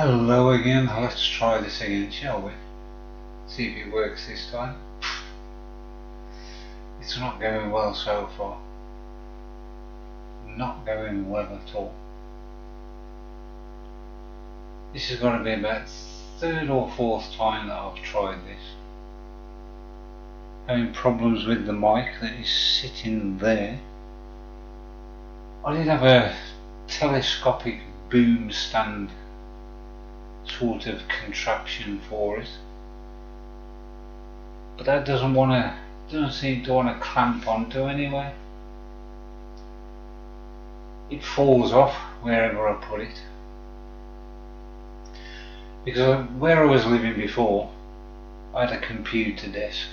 Hello again, let's try this again, shall we? See if it works this time. It's not going well so far. Not going well at all. This has got to be about third or fourth time that I've tried this. Having problems with the mic that is sitting there. I did have a telescopic boom stand sort of contraption for it, but that doesn't seem to want to clamp onto anyway. It falls off wherever I put it, because where I was living before I had a computer desk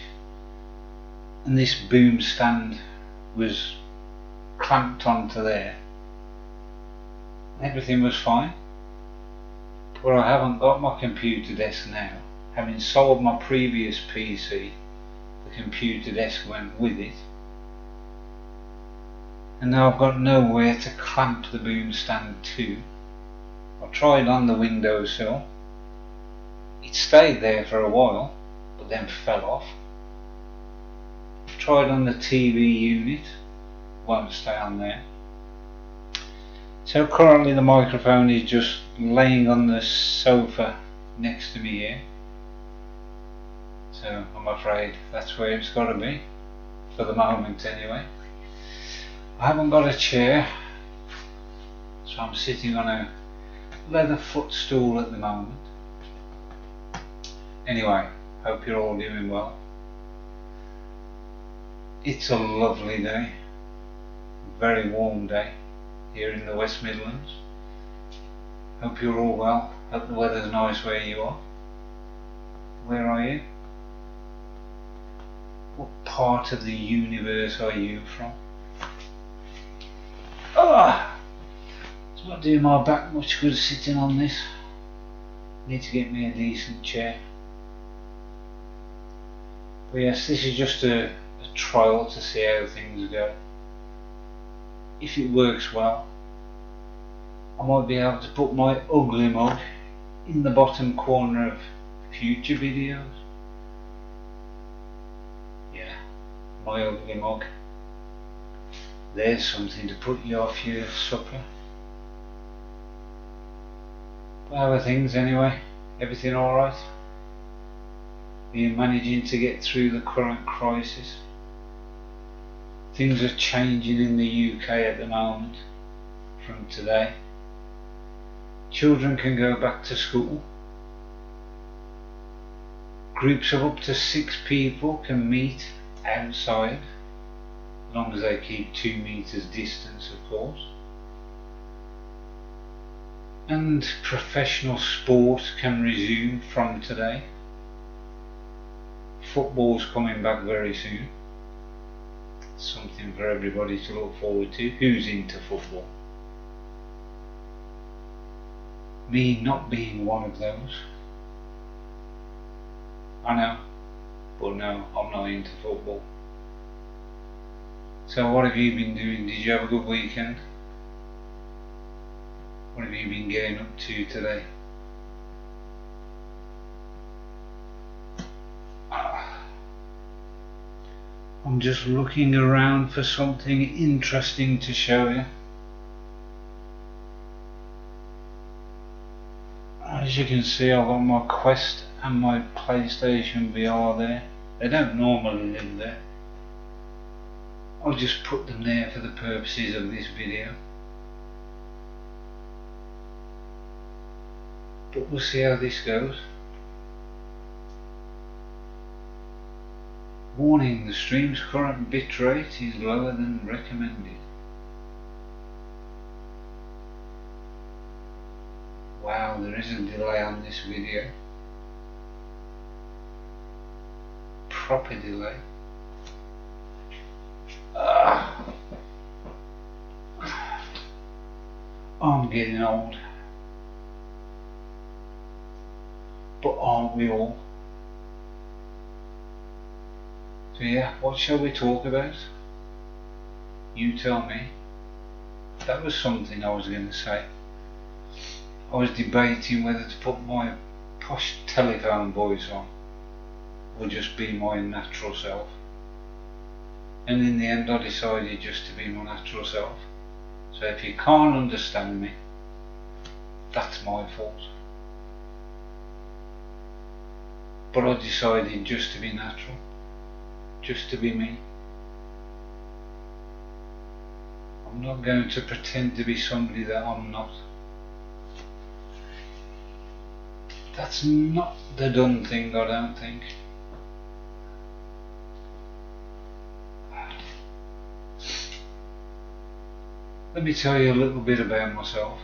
and this boom stand was clamped onto there. Everything was fine. But I haven't got my computer desk now. Having sold my previous PC, the computer desk went with it. And now I've got nowhere to clamp the boom stand to. I tried on the windowsill. It stayed there for a while, but then fell off. I've tried on the TV unit, won't stay on there. So currently the microphone is just laying on the sofa next to me here. So I'm afraid that's where it's got to be, for the moment anyway. I haven't got a chair, so I'm sitting on a leather footstool at the moment. Anyway, hope you're all doing well. It's a lovely day, very warm day here in the West Midlands. Hope you're all well. Hope the weather's nice where you are. Where are you? What part of the universe are you from? It's not doing my back much good sitting on this. Need to get me a decent chair. But yes, this is just a trial to see how things go. If it works well, I might be able to put my ugly mug in the bottom corner of future videos. Yeah, my ugly mug. There's something to put you off your supper. But how are things anyway? Everything alright? Are you managing to get through the current crisis? Things are changing in the UK at the moment from today. Children can go back to school. Groups of up to 6 people can meet outside, as long as they keep 2 meters distance, of course. And professional sport can resume from today. Football's coming back very soon. Something for everybody to look forward to who's into football. Me not being one of those. I know, but no, I'm not into football. So what have you been doing? Did you have a good weekend? What have you been getting up to today? I'm just looking around for something interesting to show you. As you can see, I've got my Quest and my PlayStation VR there. They don't normally live there. I'll just put them there for the purposes of this video. But we'll see how this goes. Warning, the stream's current bitrate is lower than recommended. Wow, there is a delay on this video. Proper delay. I'm getting old. But aren't we all? So yeah, what shall we talk about? You tell me. That was something I was going to say. I I was debating whether to put my posh telephone voice on or just be my natural self, and in the end I decided just to be my natural self. So if you can't understand me, that's my fault. But I decided just to be natural, just to be me. I'm not going to pretend to be somebody that I'm not. That's not the done thing, I don't think. Let me tell you a little bit about myself.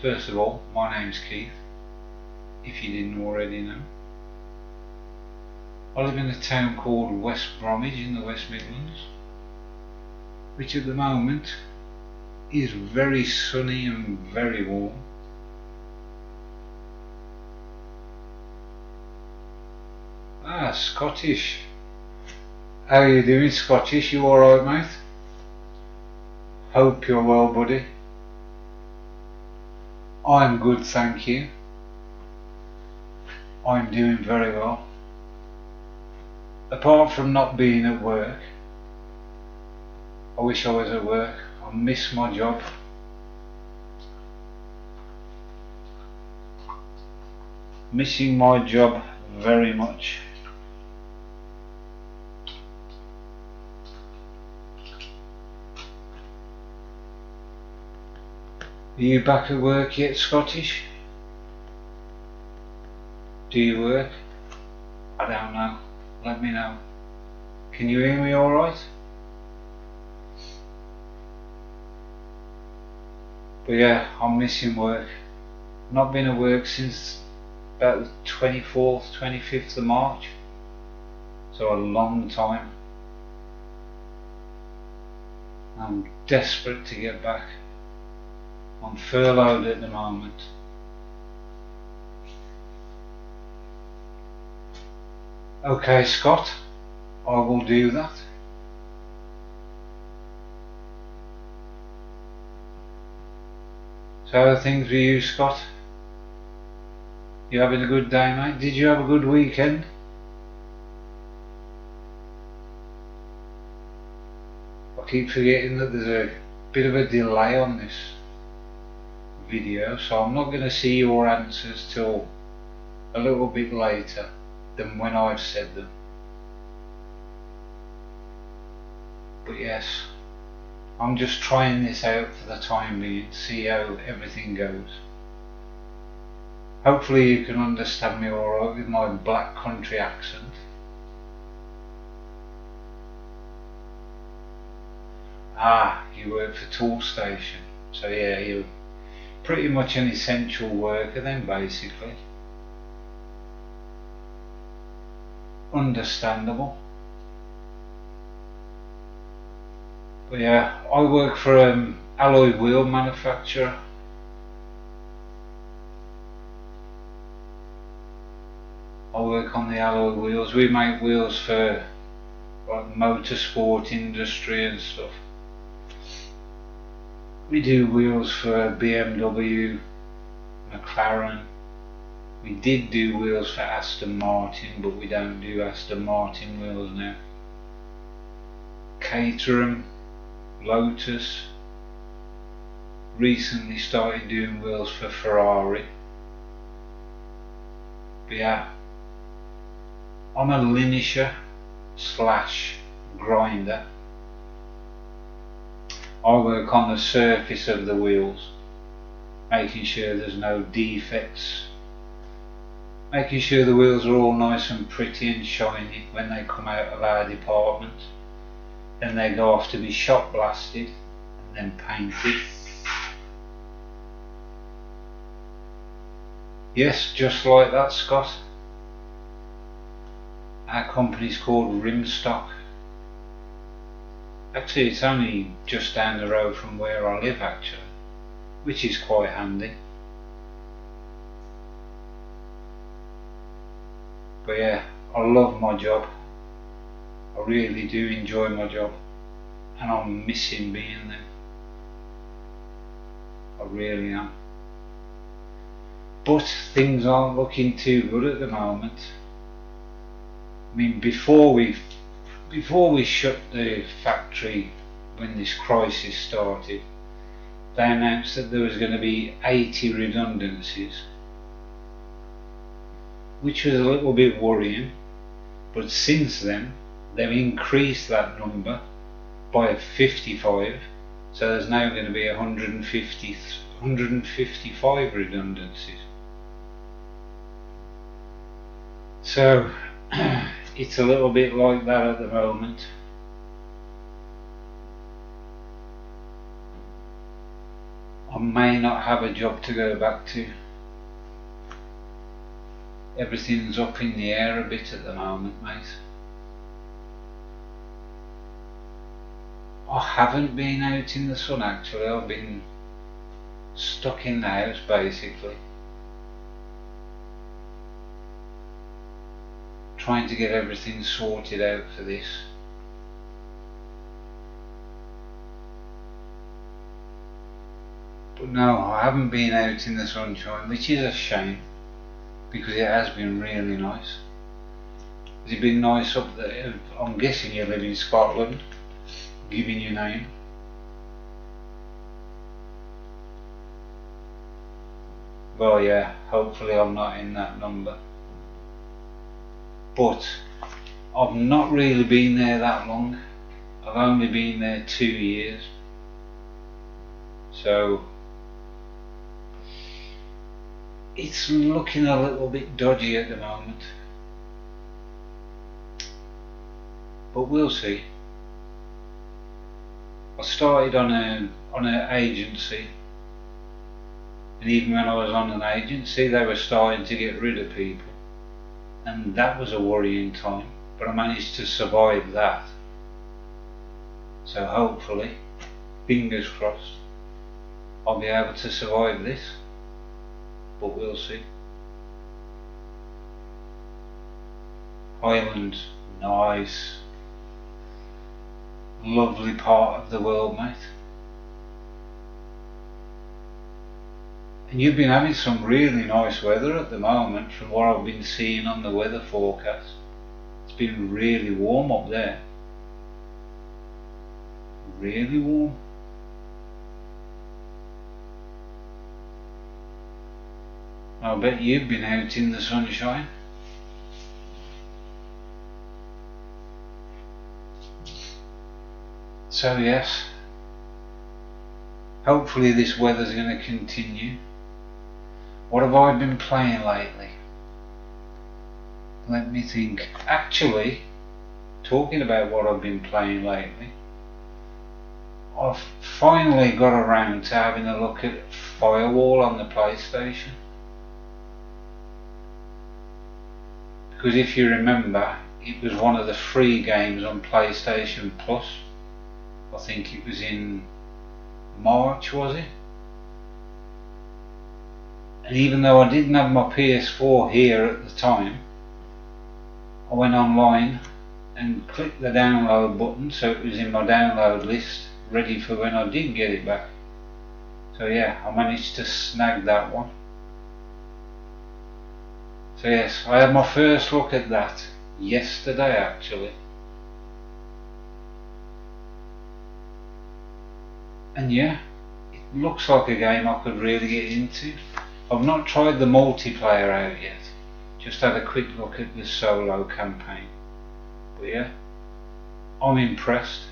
First of all, my name's Keith, if you didn't already know. I live in a town called West Bromwich in the West Midlands, which at the moment is very sunny and very warm. Ah, Scottish. How are you doing, Scottish? You alright, mate? Hope you're well, buddy. I'm good, thank you. I'm doing very well. Apart from not being at work, I wish I was at work. I miss my job. Missing my job very much. Are you back at work yet, Scottish? Do you work? I don't know. Let me know. Can you hear me alright? But yeah, I'm missing work. Not been at work since about the 24th, 25th of March. So a long time. I'm desperate to get back. I'm furloughed at the moment. Okay, Scott, I will do that. So how are things with you, Scott? You having a good day, mate? Did you have a good weekend? I keep forgetting that there's a bit of a delay on this video, so I'm not going to see your answers till a little bit later than when I've said them. But yes, I'm just trying this out for the time being, see how everything goes. Hopefully you can understand me alright with my black country accent. Ah, you work for Toolstation, so yeah, you're pretty much an essential worker then, basically. Understandable. But yeah, I work for alloy wheel manufacturer. I work on the alloy wheels. We make wheels for like motorsport industry and stuff. We do wheels for BMW, McLaren. We did do wheels for Aston Martin, but we don't do Aston Martin wheels now. Caterham, Lotus. Recently started doing wheels for Ferrari. But yeah, I'm a linisher / grinder. I work on the surface of the wheels, making sure there's no defects, making sure the wheels are all nice and pretty and shiny when they come out of our department. Then they go off to be shot blasted and then painted. Yes, just like that, Scott. Our company's called Rimstock. Actually, it's only just down the road from where I live, actually, which is quite handy. But yeah, I love my job. I really do enjoy my job, and I'm missing being there. I really am. but things aren't looking too good at the moment. I mean, before we shut the factory, when this crisis started, they announced that there was going to be 80 redundancies, which was a little bit worrying. But since then, they've increased that number by 55, so there's now going to be 155 redundancies. So it's a little bit like that at the moment. I may not have a job to go back to. Everything's up in the air a bit at the moment, mate. I haven't been out in the sun actually. I've been stuck in the house basically, trying to get everything sorted out for this. But no, I haven't been out in the sunshine, which is a shame, because it has been really nice. Has it been nice up there? I'm guessing you live in Scotland, giving your name. Well, yeah, hopefully I'm not in that number. But I've not really been there that long. I've only been there 2 years. So it's looking a little bit dodgy at the moment. But we'll see. I started on an agency, and even when I was on an agency they were starting to get rid of people, and that was a worrying time, but I managed to survive that. So hopefully, fingers crossed, I'll be able to survive this, but we'll see. Ireland, nice. Lovely part of the world, mate. And you've been having some really nice weather at the moment from what I've been seeing on the weather forecast. It's been really warm up there. Really warm. I bet you've been out in the sunshine. So yes, hopefully this weather's going to continue. What have I been playing lately? Let me think. Actually, talking about what I've been playing lately, I've finally got around to having a look at Firewall on the PlayStation. Because if you remember, it was one of the free games on PlayStation Plus. I think it was in March, was it? And even though I didn't have my PS4 here at the time, I went online and clicked the download button, so it was in my download list, ready for when I did get it back. So yeah, I managed to snag that one. So yes, I had my first look at that yesterday actually. And yeah, it looks like a game I could really get into. I've not tried the multiplayer out yet, just had a quick look at the solo campaign. But yeah, I'm impressed.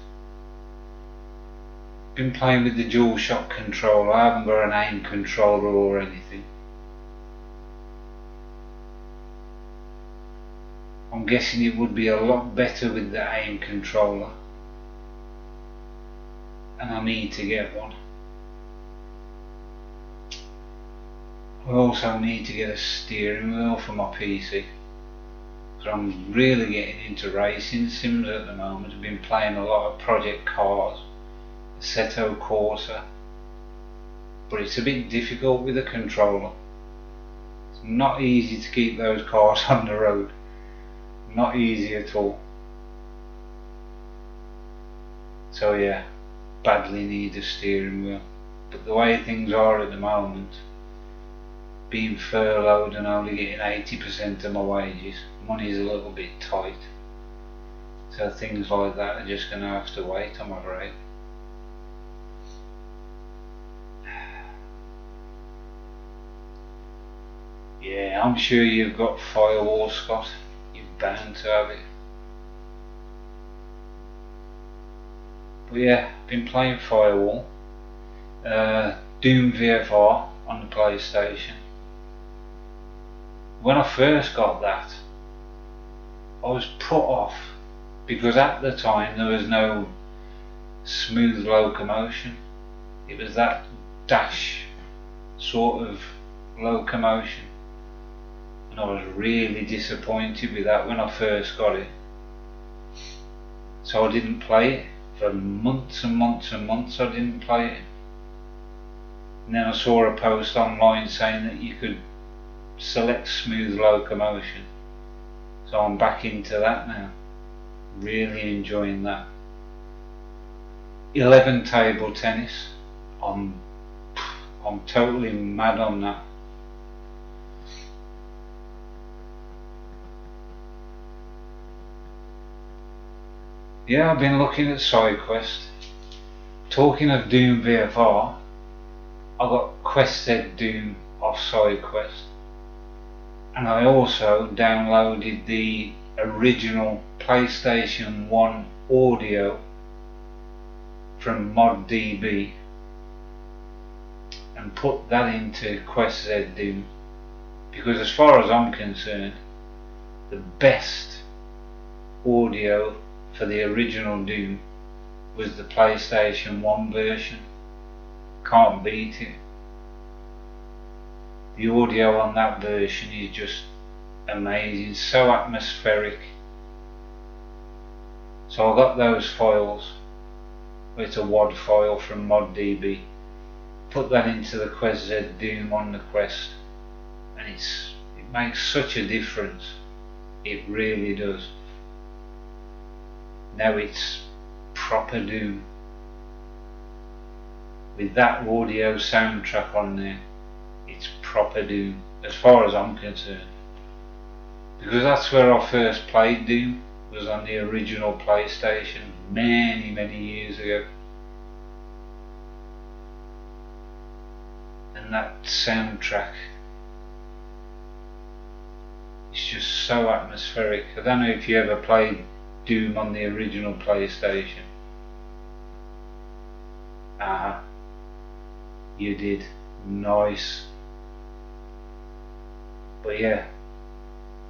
Been playing with the DualShock controller, I haven't got an aim controller or anything. I'm guessing it would be a lot better with the aim controller, and I need to get one. I also need to get a steering wheel for my PC, because I'm really getting into racing sims at the moment. I've been playing a lot of Project Cars, Assetto Corsa, but it's a bit difficult with a controller. It's not easy to keep those cars on the road, not easy at all. So yeah, badly need a steering wheel, but the way things are at the moment, being furloughed and only getting 80% of my wages. Money's a little bit tight, so things like that are just going to have to wait, I'm afraid. Yeah, I'm sure you've got Firewall, Scott. You're bound to have it. But yeah, been playing Firewall, Doom VFR on the PlayStation. When I first got that, I was put off because at the time there was no smooth locomotion. It was that dash sort of locomotion, and I was really disappointed with that when I first got it. So I didn't play it for months and months and months. I didn't play it, and then I saw a post online saying that you could select smooth locomotion, so I'm back into that now, really enjoying that. 11 table tennis, I'm totally mad on that. Yeah, I've been looking at SideQuest. Talking of Doom VFR, I got Quest Z Doom off SideQuest, and I also downloaded the original PlayStation 1 audio from ModDB and put that into Quest Z Doom, because as far as I'm concerned, the best audio for the original Doom was the PlayStation 1 version. Can't beat it. The audio on that version is just amazing, so atmospheric. So I got those files. It's a WAD file from ModDB. Put that into the Quest Z Doom on the Quest, and it makes such a difference. It really does. Now it's proper Doom with that audio soundtrack on there. It's proper Doom as far as I'm concerned, because that's where I first played Doom, was on the original PlayStation many years ago, and that soundtrack is just so atmospheric. I don't know if you ever played Doom on the original PlayStation. You did. Nice. But yeah,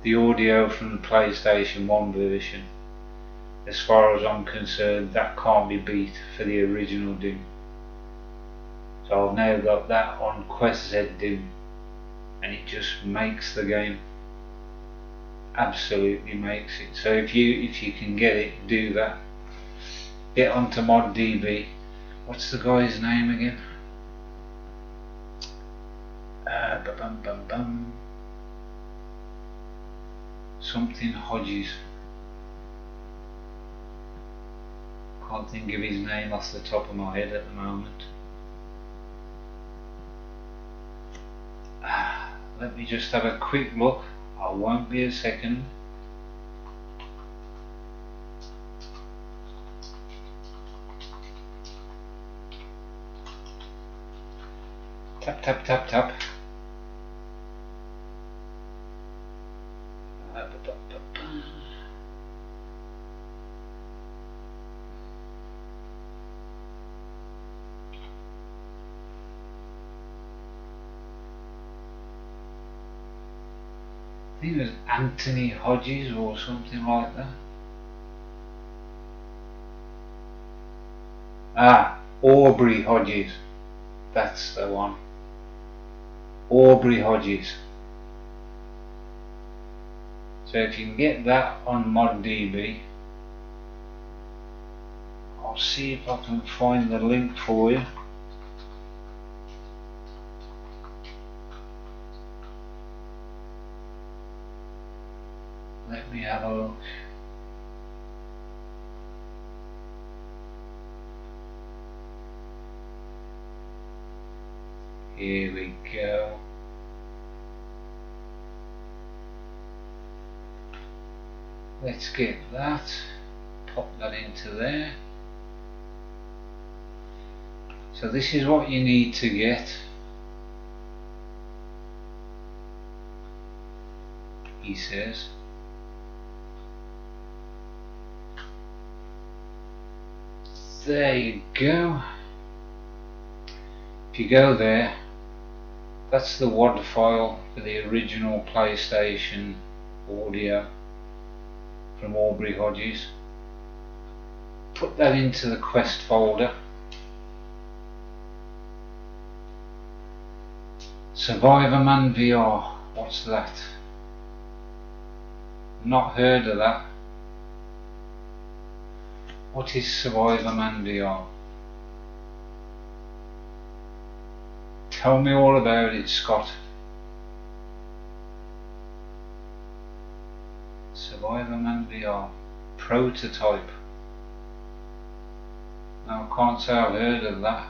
the audio from the PlayStation 1 version, as far as I'm concerned, that can't be beat for the original Doom. So I've now got that on Quest Z Doom, and it just makes the game. Absolutely makes it. So if you can get it, do that. Get onto ModDB. What's the guy's name again? Something Hodges. Can't think of his name off the top of my head at the moment. Let me just have a quick look. I won't be a second. Tap tap tap tap. I think it was Anthony Hodges or something like that. Aubrey Hodges. That's the one. Aubrey Hodges. So if you can get that on ModDB, I'll see if I can find the link for you. Let me have a look. Here we go. Let's get that, pop that into there. So this is what you need to get. He says. There you go. If you go there, that's the WAD file for the original PlayStation audio from Aubrey Hodges. Put that into the Quest folder. Survivorman VR, what's that? Not heard of that. What is Survivorman VR? Tell me all about it, Scott. Survivorman VR prototype. No, I can't say I've heard of that.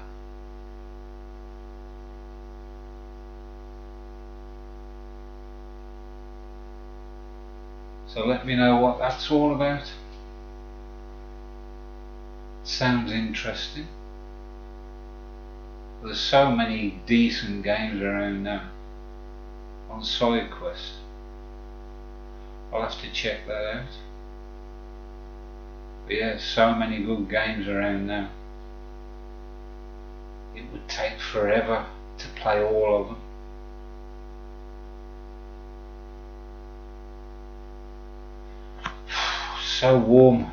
So let me know what that's all about. Sounds interesting. There's so many decent games around now on SideQuest. I'll have to check that out. But yeah, so many good games around now. It would take forever to play all of them. So warm.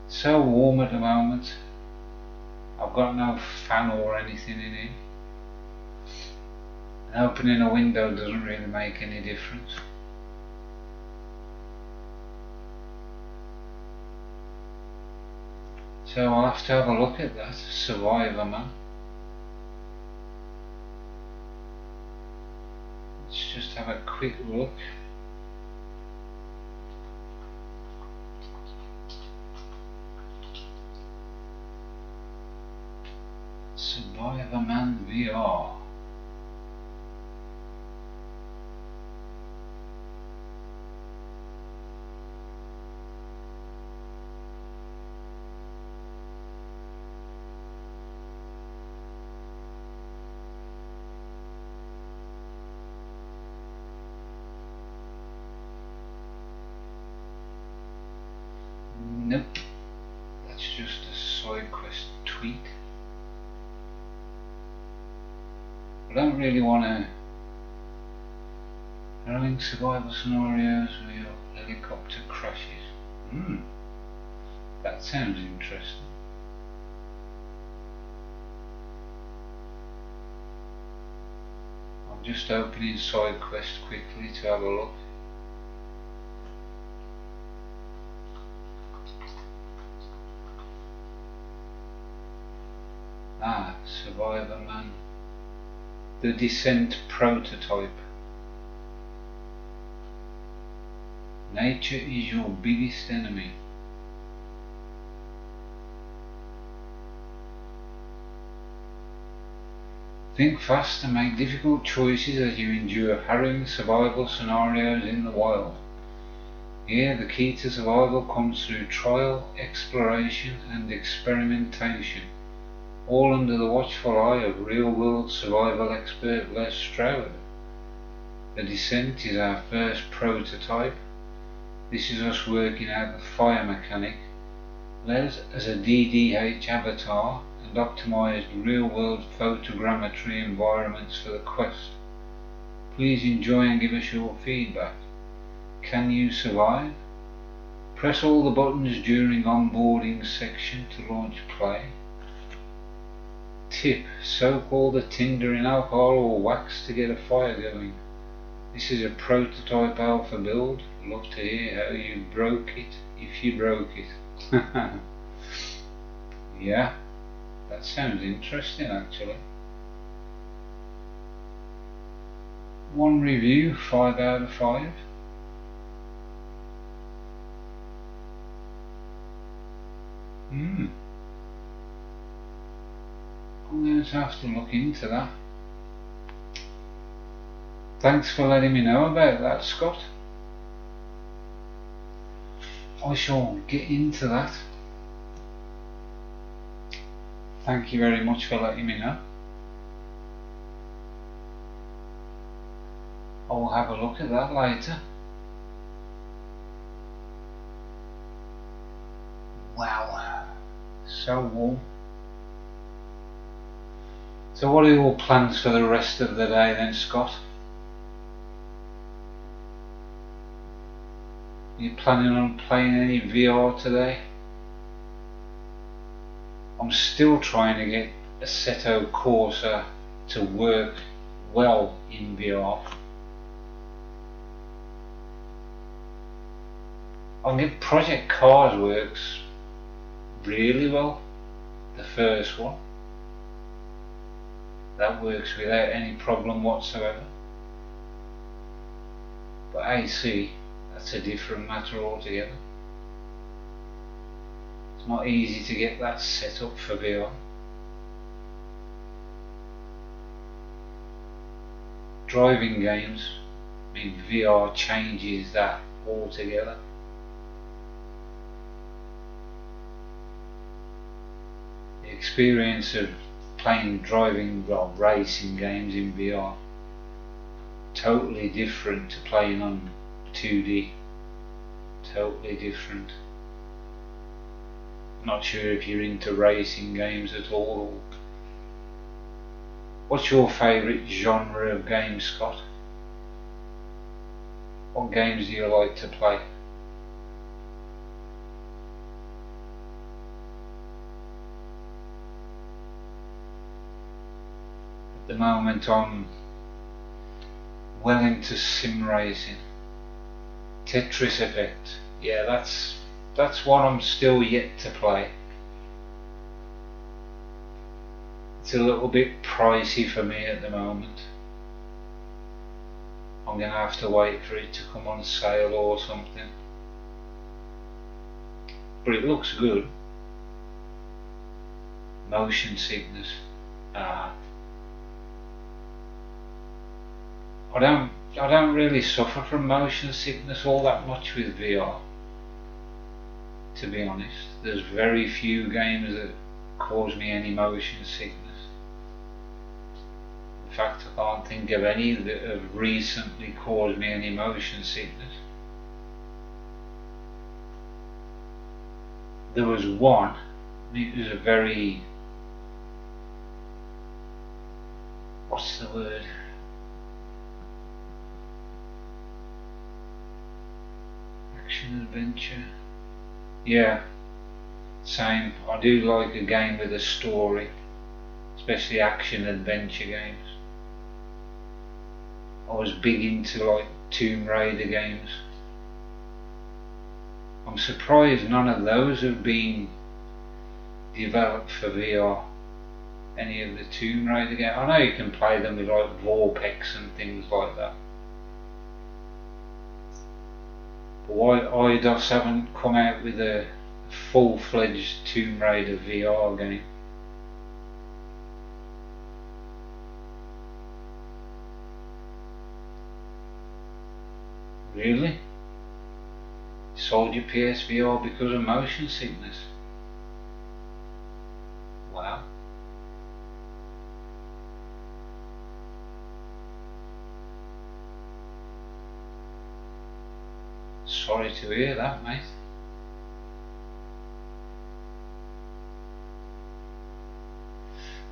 So warm at the moment. I've got no fan or anything in here. And opening a window doesn't really make any difference. So I'll have to have a look at that, Survivorman. Let's just have a quick look. Survivorman VR. Nope, that's just a SideQuest tweak. I don't really want to running survival scenarios where your helicopter crashes. That sounds interesting. I'm just opening SideQuest quickly to have a look. Ah, Survivorman. The Descent prototype. Nature is your biggest enemy. Think fast and make difficult choices as you endure harrowing survival scenarios in the wild. Here, the key to survival comes through trial, exploration and experimentation, all under the watchful eye of real-world survival expert Les Stroud. The Descent is our first prototype. This is us working out the fire mechanic. Les as a DDH avatar and optimised real-world photogrammetry environments for the Quest. Please enjoy and give us your feedback. Can you survive? Press all the buttons during onboarding section to launch play. Tip: soak all the tinder in alcohol or wax to get a fire going. This is a prototype alpha build. Love to hear how you broke it, if you broke it. Yeah, that sounds interesting actually. One review, 5 out of 5. I'm going to have to look into that. Thanks for letting me know about that, Scott. I shall get into that. Thank you very much for letting me know. I will have a look at that later. Wow, so warm. So what are your plans for the rest of the day then, Scott? Are you planning on playing any VR today? I'm still trying to get Assetto Corsa to work well in VR. I think Project Cars works really well, the first one. That works without any problem whatsoever. But AC, that's a different matter altogether. It's not easy to get that set up for VR. Driving games, I mean VR changes that altogether. The experience of playing driving or racing games in VR, totally different to playing on 2D. Totally different. Not sure if you're into racing games at all. What's your favourite genre of games, Scott? What games do you like to play? At the moment I'm well into sim racing. Tetris Effect, yeah, that's one I'm still yet to play. It's a little bit pricey for me at the moment. I'm gonna have to wait for it to come on sale or something. But it looks good. Motion sickness. I don't really suffer from motion sickness all that much with VR. To be honest, there's very few games that cause me any motion sickness. In fact, I can't think of any that have recently caused me any motion sickness. There was one, it was a very, what's the word? Action adventure. Yeah, same. I do like a game with a story, especially action adventure games. I was big into like Tomb Raider games. I'm surprised none of those have been developed for VR. Any of the Tomb Raider games. I know you can play them with like Vorpex and things like that. But why Eidos haven't come out with a full-fledged Tomb Raider VR game? Really? Sold your PSVR because of motion sickness? Wow. Sorry to hear that, mate.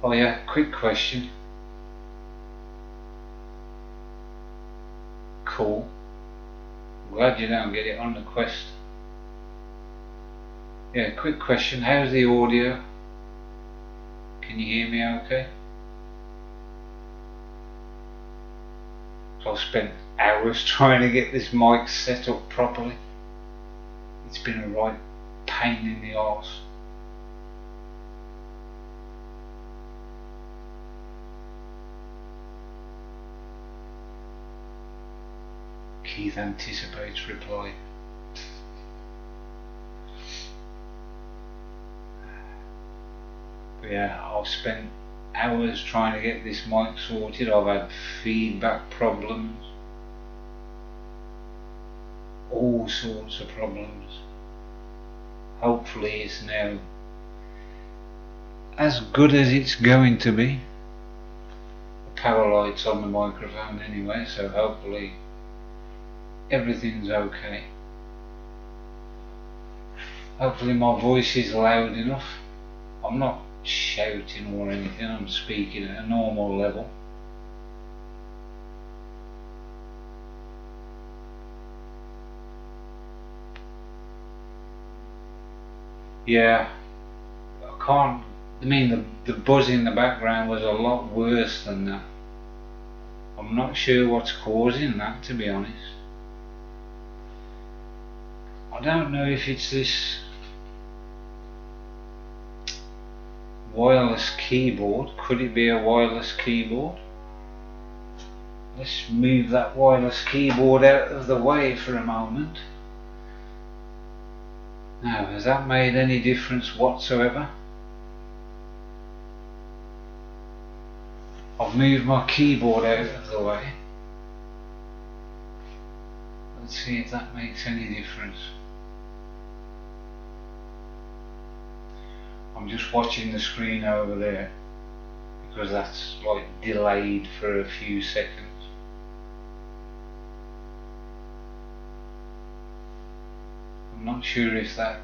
Oh yeah, quick question. Cool. I'm glad you don't get it on the Quest. Yeah, quick question. How's the audio? Can you hear me okay? I've spent hours trying to get this mic set up properly. It's been a right pain in the arse. Keith anticipates reply. But yeah, I've spent hours trying to get this mic sorted. I've had feedback problems, all sorts of problems. Hopefully it's now as good as it's going to be. The power light's on the microphone anyway, so hopefully everything's okay. Hopefully my voice is loud enough. I'm not shouting or anything, I'm speaking at a normal level. Yeah, I mean the buzz in the background was a lot worse than that. I'm not sure what's causing that, to be honest. I don't know if it's this wireless keyboard. Could it be a wireless keyboard? Let's move that wireless keyboard out of the way for a moment. Now, has that made any difference whatsoever? I've moved my keyboard out of the way. Let's see if that makes any difference. I'm just watching the screen over there because that's like delayed for a few seconds. I'm not sure if that,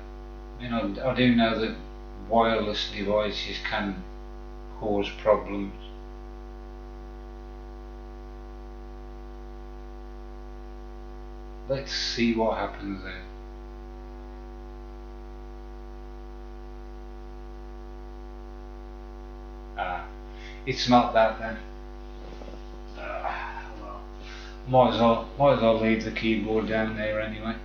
I do know that wireless devices can cause problems. Let's see what happens there. It's not that then. Well, might as well leave the keyboard down there anyway.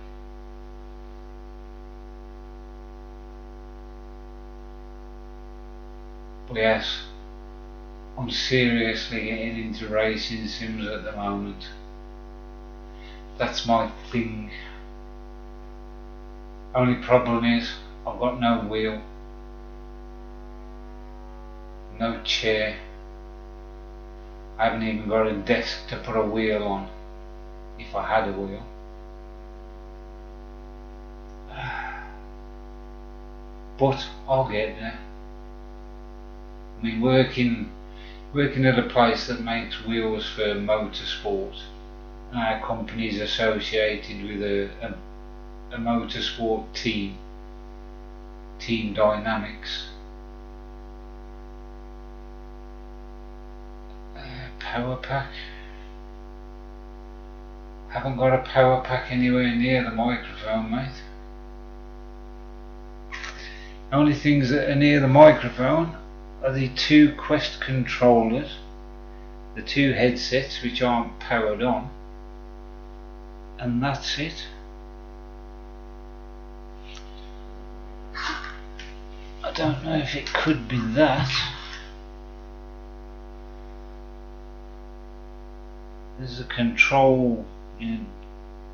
But yes, I'm seriously getting into racing sims at the moment. That's my thing. Only problem is I've got no wheel, no chair. I haven't even got a desk to put a wheel on, if I had a wheel. But I'll get there. I mean, working at a place that makes wheels for motorsport, and our company's associated with a motorsport team, Team Dynamics. Power pack. Haven't got a power pack anywhere near the microphone, mate. The only things that are near the microphone are the two Quest controllers, the two headsets which aren't powered on, and that's it. I don't know if it could be that. There's a control in.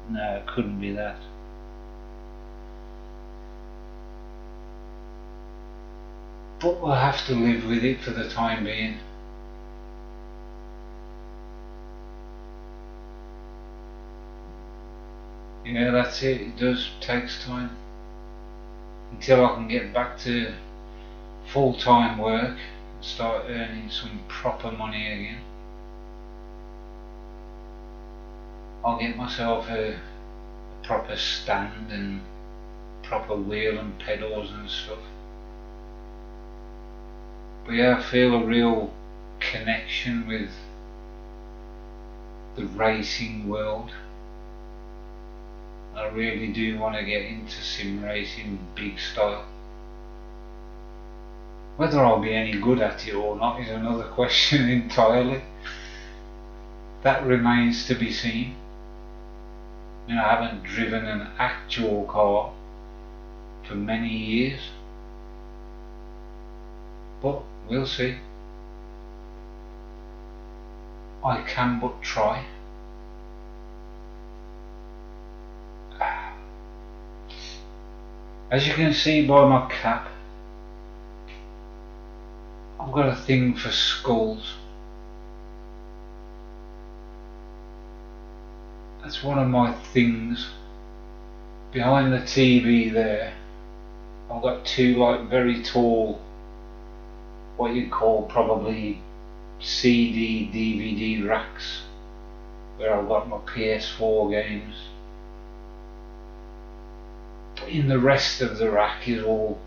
No, it couldn't be that. But we'll have to live with it for the time being. Yeah, that's it. It does takes time until I can get back to full-time work and start earning some proper money again. I'll get myself a proper stand and proper wheel and pedals and stuff. But yeah, I feel a real connection with the racing world. I really do want to get into sim racing big style. Whether I'll be any good at it or not is another question entirely. That remains to be seen. I mean, I haven't driven an actual car for many years, but we'll see. I can but try. As you can see by my cap, I've got a thing for skulls. That's one of my things. Behind the TV there, I've got two like very tall, what you'd call probably CD, DVD racks, where I've got my PS4 games. But in the rest of the rack is all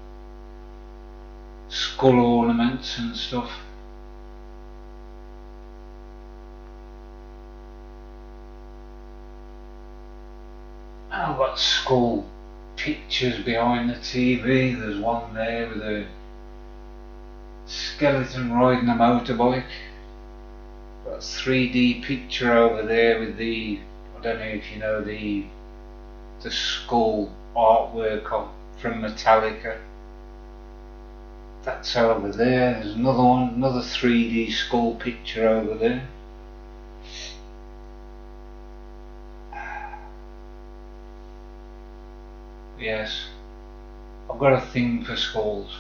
skull ornaments and stuff. And I've got skull pictures behind the TV. There's one there with a skeleton riding a motorbike. Got a 3D picture over there with the, I don't know if you know the skull artwork from Metallica. That's over there. There's another one, another 3D skull picture over there. Yes, I've got a thing for skulls.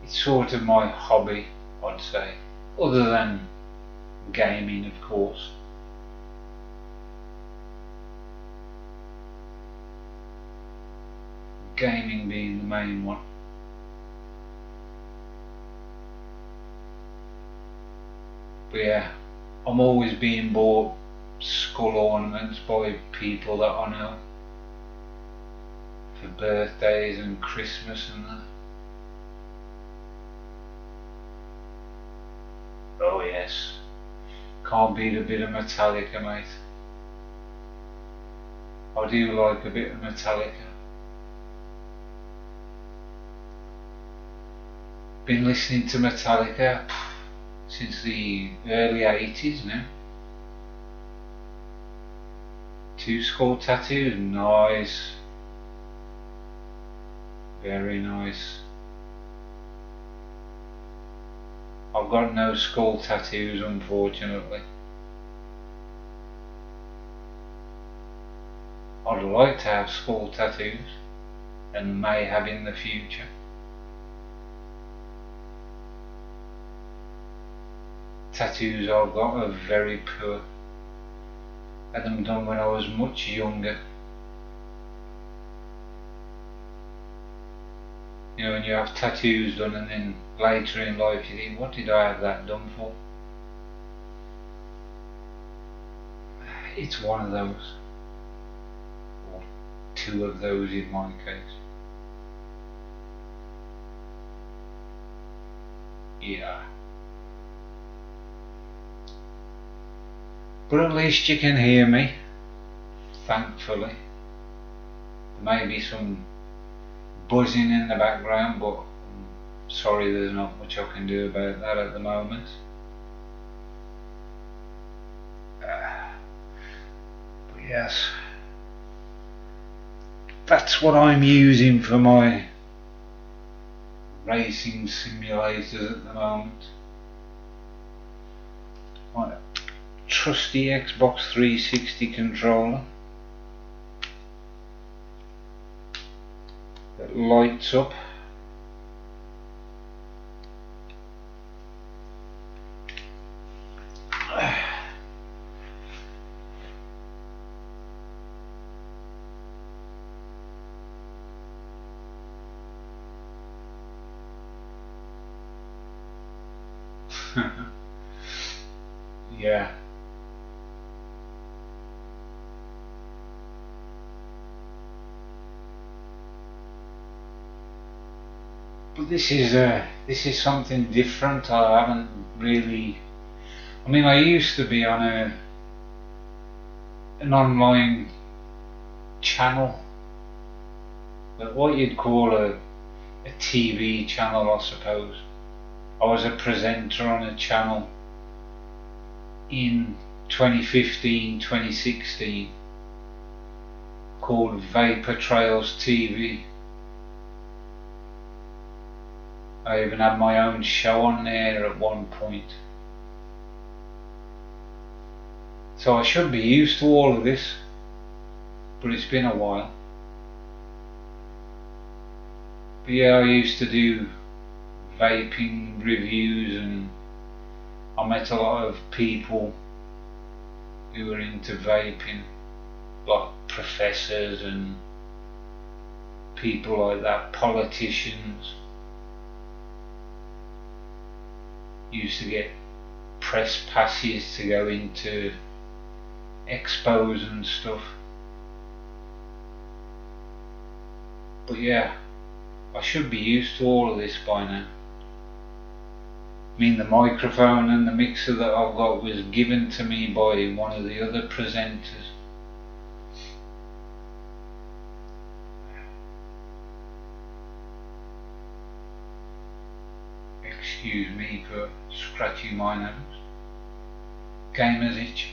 It's sort of my hobby, I'd say, other than gaming, of course. Gaming being the main one. But yeah, I'm always being bought skull ornaments by people that I know for birthdays and Christmas and that. Oh yes, can't beat a bit of Metallica, mate. I do like a bit of Metallica. Been listening to Metallica since the early 80s now. Two skull tattoos, nice. Very nice. I've got no skull tattoos, unfortunately. I'd like to have skull tattoos, and may have in the future. Tattoos I've got are very poor. Had them done when I was much younger. You know, when you have tattoos done and then later in life you think, what did I have that done for? It's one of those. Or two of those in my case. Yeah. But at least you can hear me, thankfully. There may be some buzzing in the background, but I'm sorry, there's not much I can do about that at the moment. But yes, that's what I'm using for my racing simulators at the moment. My trusty Xbox 360 controller that lights up. Yeah. But this is something different. I haven't really. I mean, I used to be on an online channel, but what you'd call a TV channel, I suppose. I was a presenter on a channel in 2015, 2016 called Vapor Trails TV. I even had my own show on there at one point. So I should be used to all of this, but it's been a while. But yeah, I used to do vaping reviews, and I met a lot of people who were into vaping, like professors and people like that, politicians. Used to get press passes to go into expos and stuff. But yeah, I should be used to all of this by now. I mean, the microphone and the mixer that I've got was given to me by one of the other presenters. Excuse me for scratching my nose. Gamer's itch.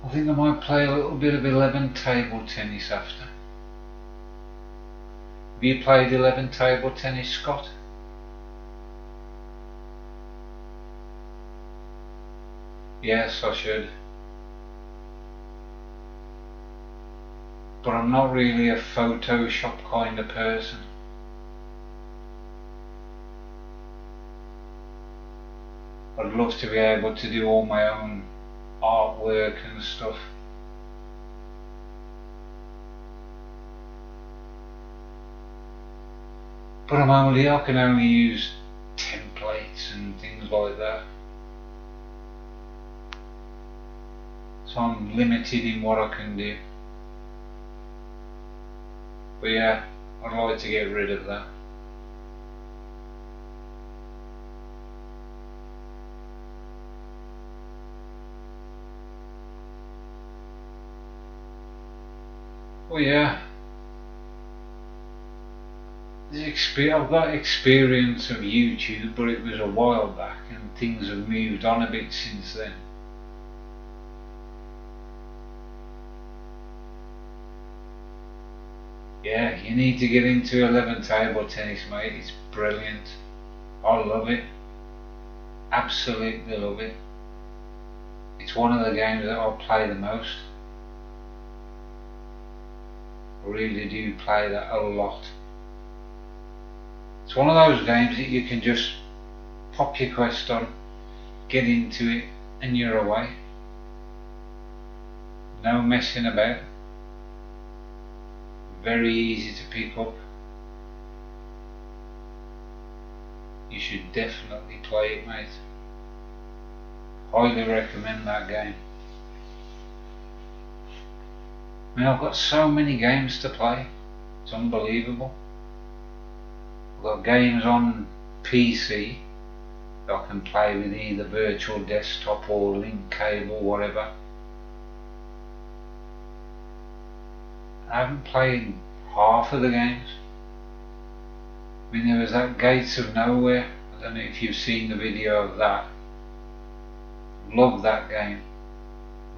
I think I might play a little bit of 11 table tennis after. Have you played 11 table tennis, Scott? Yes, I should. But I'm not really a Photoshop kind of person. I'd love to be able to do all my own artwork and stuff. But I can only use templates and things like that. So I'm limited in what I can do. But yeah, I'd like to get rid of that. Well, yeah, I've got experience of YouTube, but it was a while back, and things have moved on a bit since then. Yeah, you need to get into 11 table tennis, mate. It's brilliant. I love it. Absolutely love it. It's one of the games that I'll play the most. I really do play that a lot. It's one of those games that you can just pop your Quest on, get into it, and you're away. No messing about. Very easy to pick up. You should definitely play it, mate. Highly recommend that game. I mean, I've got so many games to play. It's unbelievable. I've got games on PC that I can play with either virtual desktop or link cable, whatever. I haven't played half of the games. I mean, there was that Gates of Nowhere. I don't know if you've seen the video of that. Love that game.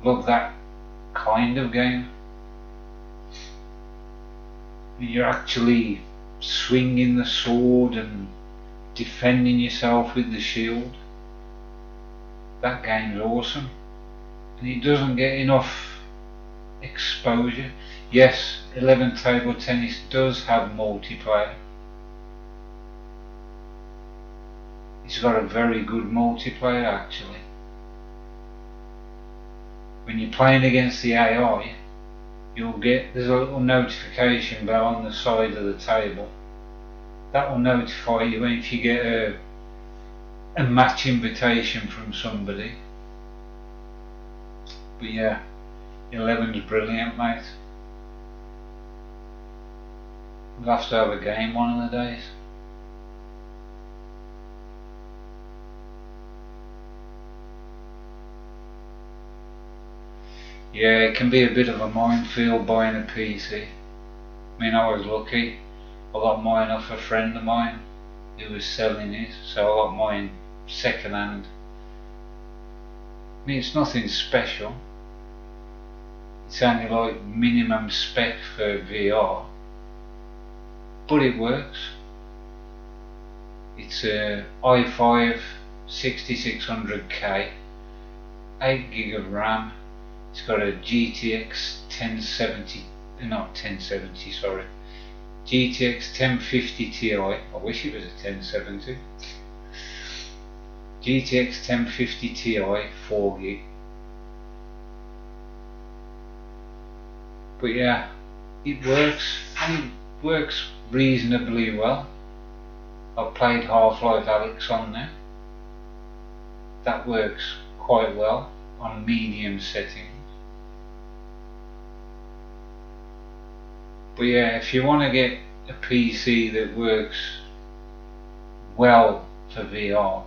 Love that kind of game. You're actually swinging the sword and defending yourself with the shield. That game's awesome, and it doesn't get enough exposure. Yes, 11 table tennis does have multiplayer. It's got a very good multiplayer actually. When you're playing against the AI, there's a little notification bell on the side of the table that will notify you if you get a match invitation from somebody. But yeah, 11's brilliant, mate. We'll have to have a game one of the days. Yeah, it can be a bit of a minefield buying a PC. I mean, I was lucky. I got mine off a friend of mine who was selling it, so I got mine second hand. I mean, it's nothing special. It's only like minimum spec for VR, but it works. It's a i5 6600K, 8 gig of RAM. It's got a GTX 1070, not 1070, sorry, GTX 1050 Ti. I wish it was a 1070. GTX 1050 Ti, 4 gig. But yeah, it works, and it works reasonably well. I've played Half-Life Alyx on there. That works quite well on medium settings. But yeah, if you want to get a PC that works well for VR,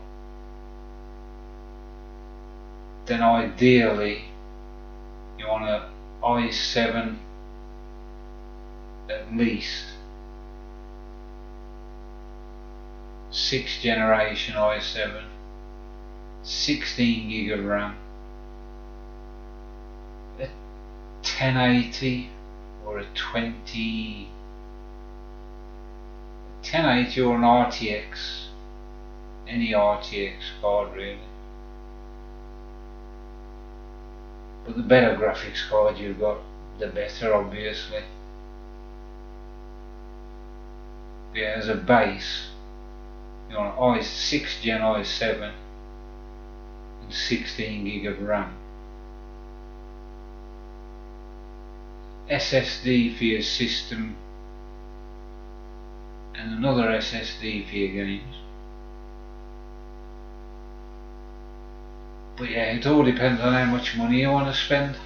then ideally you want an i7 at least, 6th generation i7, 16 gig of RAM, a 1080 or a 1080 or an RTX, any RTX card really. But the better graphics card you've got, the better, obviously. Yeah, as a base, you want an 6th gen i7 and 16 gig of RAM. SSD for your system and another SSD for your games. But yeah, it all depends on how much money you want to spend.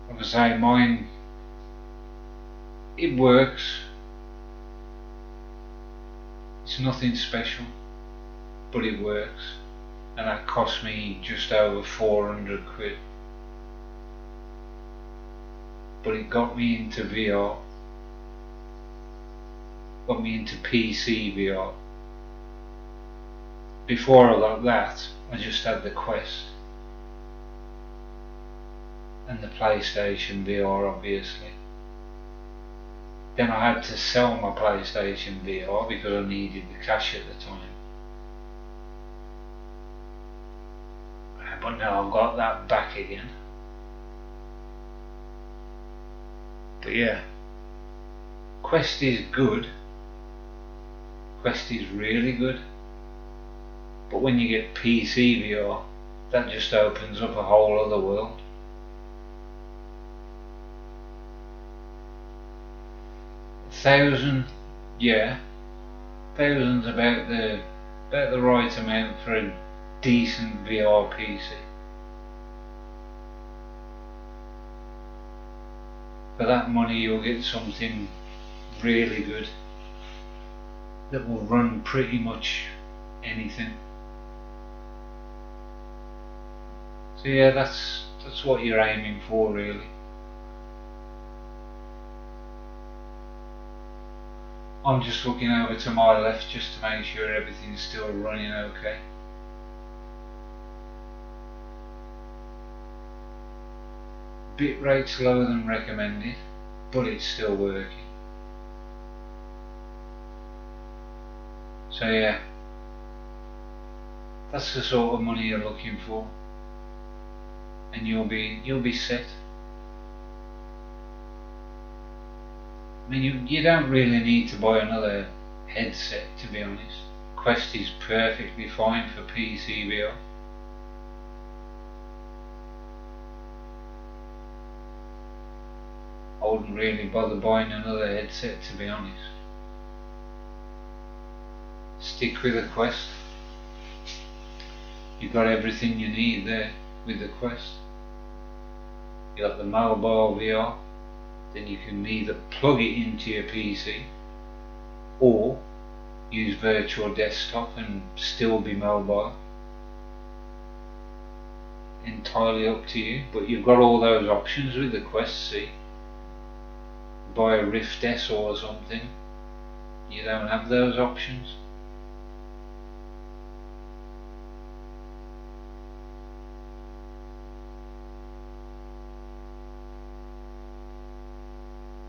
Like I say, mine, it works. It's nothing special, but it works. And that cost me just over 400 quid. But it got me into VR. Got me into PC VR. Before I got that, I just had the Quest and the PlayStation VR, obviously. Then I had to sell my PlayStation VR because I needed the cash at the time. But now I've got that back again. But yeah, Quest is good. Quest is really good. But when you get PC VR, that just opens up a whole other world. $1,000, yeah, $1,000's about the right amount for a decent VR PC. For that money you'll get something really good that will run pretty much anything. So yeah, that's what you're aiming for really. I'm just looking over to my left just to make sure everything's still running okay. Bitrate's lower than recommended, but it's still working. So yeah, that's the sort of money you're looking for, and you'll be set. I mean, you don't really need to buy another headset, to be honest. Quest is perfectly fine for PC VR. I wouldn't really bother buying another headset, to be honest. Stick with the Quest. You've got everything you need there with the Quest. You got the mobile VR, then you can either plug it into your PC or use virtual desktop and still be mobile. Entirely up to you, but you've got all those options with the Quest. See, buy a Rift S or something, you don't have those options.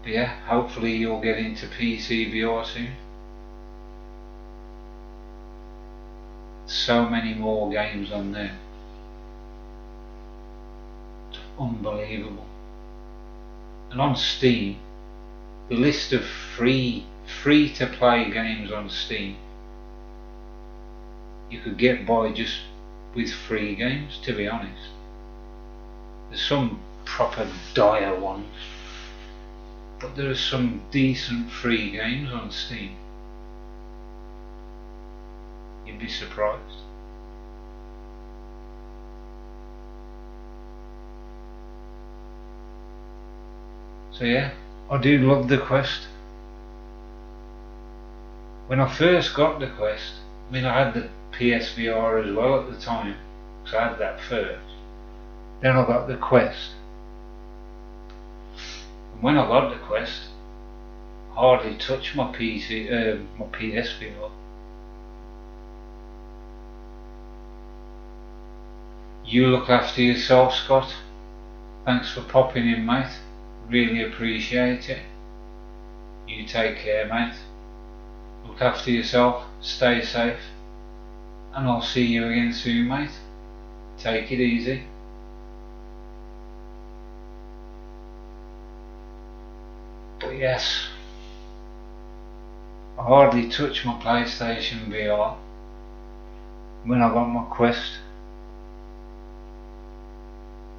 But yeah, hopefully you'll get into PC VR soon. So many more games on there. It's unbelievable. And on Steam, the list of free to play games on Steam, you could get by just with free games, to be honest. There's some proper dire ones, but there are some decent free games on Steam. You'd be surprised. So yeah, I do love the Quest. When I first got the Quest, I mean, I had the PSVR as well at the time, because I had that first. Then I got the Quest. And when I got the Quest, I hardly touched my PSVR. You look after yourself, Scott. Thanks for popping in, mate. Really appreciate it. You take care, mate. Look after yourself, stay safe, and I'll see you again soon, mate. Take it easy. But yes, I hardly touched my PlayStation VR when I got my Quest,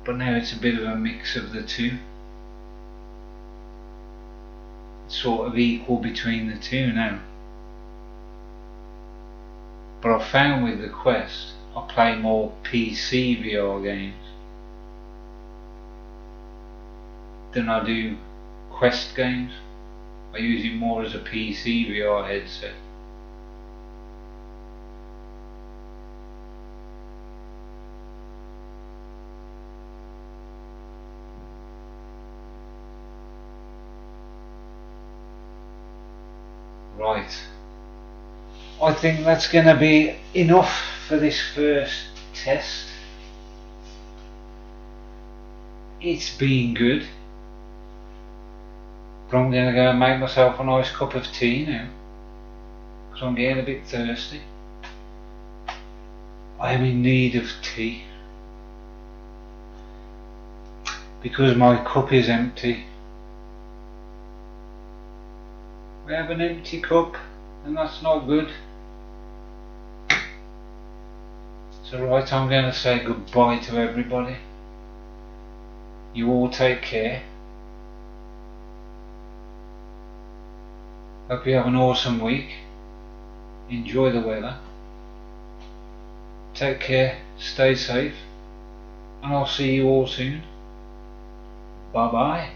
but now it's a bit of a mix of the two. It's sort of equal between the two now. But I found with the Quest, I play more PC VR games than I do Quest games. I use it more as a PC VR headset. Right. I think that's going to be enough for this first test. It's been good, but I'm going to go and make myself a nice cup of tea now, because I'm getting a bit thirsty. I am in need of tea, because my cup is empty. We have an empty cup, and that's not good. So right, I'm going to say goodbye to everybody. You all take care. Hope you have an awesome week. Enjoy the weather. Take care, stay safe, and I'll see you all soon. Bye bye.